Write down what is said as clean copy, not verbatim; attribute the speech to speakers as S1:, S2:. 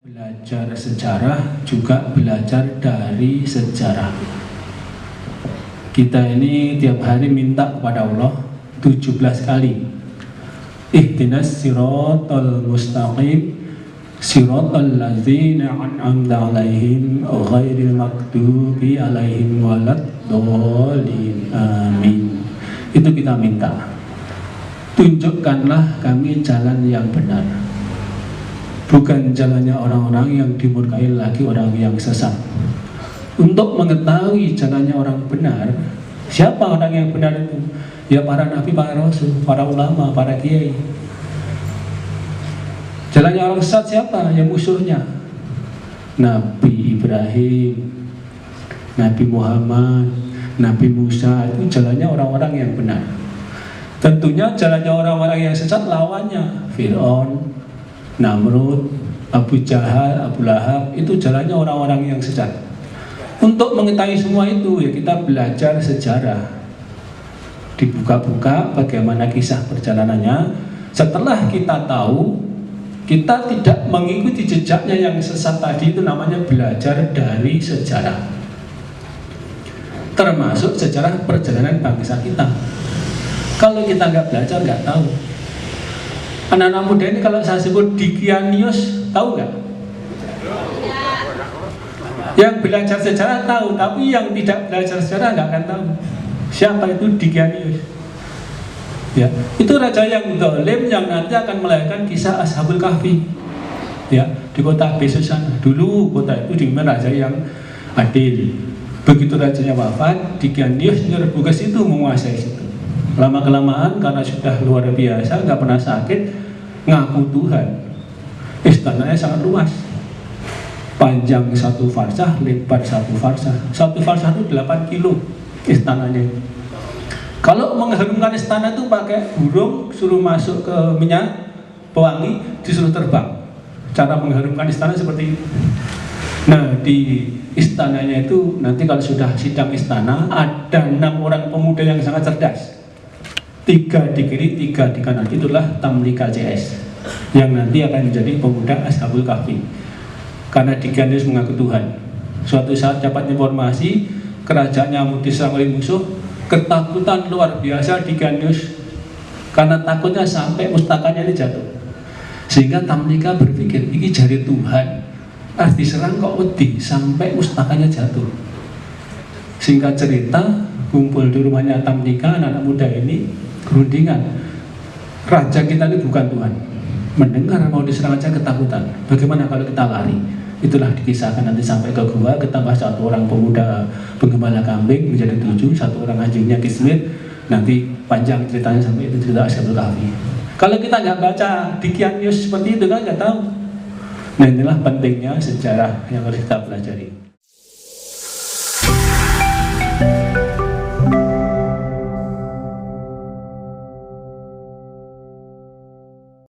S1: Belajar sejarah juga belajar dari sejarah. Kita ini tiap hari minta kepada Allah 17 kali. Ihdinas siratal mustaqim siratal ladzina an'amta 'alaihim ghairil maghdubi 'alaihim waladdallin. Amin. Itu kita minta. Tunjukkanlah kami jalan yang benar. Bukan jalannya orang-orang yang dimurkai lagi orang yang sesat. Untuk mengetahui jalannya orang benar, siapa orang yang benar itu? Ya para nabi, para rasul, para ulama, para kiai. Jalannya orang sesat siapa? Ya musuhnya. Nabi Ibrahim, Nabi Muhammad, Nabi Musa, itu jalannya orang-orang yang benar. Tentunya jalannya orang-orang yang sesat lawannya Fir'aun, Namrud, Abu Jahal, Abu Lahab, itu jalannya orang-orang yang sesat. Untuk mengetahui semua itu ya kita belajar sejarah. Dibuka-buka bagaimana kisah perjalanannya. Setelah kita tahu, kita tidak mengikuti jejaknya yang sesat tadi, itu namanya belajar dari sejarah. Termasuk sejarah perjalanan bangsa kita. Kalau kita nggak belajar, nggak tahu. Anak-anak muda ini kalau saya sebut Dikianius, tahu nggak? Yang belajar sejarah tahu, tapi yang tidak belajar sejarah nggak akan tahu. Siapa itu Dikianius? Ya, itu raja yang zalim yang nanti akan melahirkan kisah Ashabul Kahfi. Ya, di kota Besus sana. Dulu kota itu dipimpin raja yang adil. Begitu rajanya wafat, Dikianius menyerbu ke situ, menguasai situ. Lama-kelamaan karena sudah luar biasa, nggak pernah sakit, ngaku Tuhan. Istananya sangat luas, panjang 1 farsah, lebar 1 farsah. 1 farsah itu 8 kilo istananya. Kalau mengharumkan istana itu pakai burung, suruh masuk ke minyak pewangi, disuruh terbang. Cara mengharumkan istana seperti itu. Nah, di istananya itu nanti kalau sudah sidang istana, ada 6 orang pemuda yang sangat cerdas. 3 di kiri, 3 di kanan. Itulah Tamlika CS yang nanti akan menjadi pemuda Ashabul Kahfi. Karena Dikianius mengaku Tuhan. Suatu saat dapat informasi kerajaannya mau diserang oleh musuh, ketakutan luar biasa Dikianius. Karena takutnya sampai mustakanya ini jatuh. Sehingga Tamlika berpikir, ini jari Tuhan, harus diserang kok wedi sampai mustakanya jatuh. Singkat cerita, kumpul di rumahnya Tamlika, anak-anak muda ini gerundingan. Raja kita ini bukan Tuhan. Mendengar mau diserang aja ketakutan. Bagaimana kalau kita lari? Itulah dikisahkan nanti sampai ke gua, ketambah 1 orang pemuda penggembala kambing menjadi 7, 1 orang anjingnya Kismit. Nanti panjang ceritanya sampai itu cerita Ashabul Kahfi. Kalau kita nggak baca Dikianius seperti itu kan nggak tahu. Nah inilah pentingnya sejarah yang harus kita pelajari.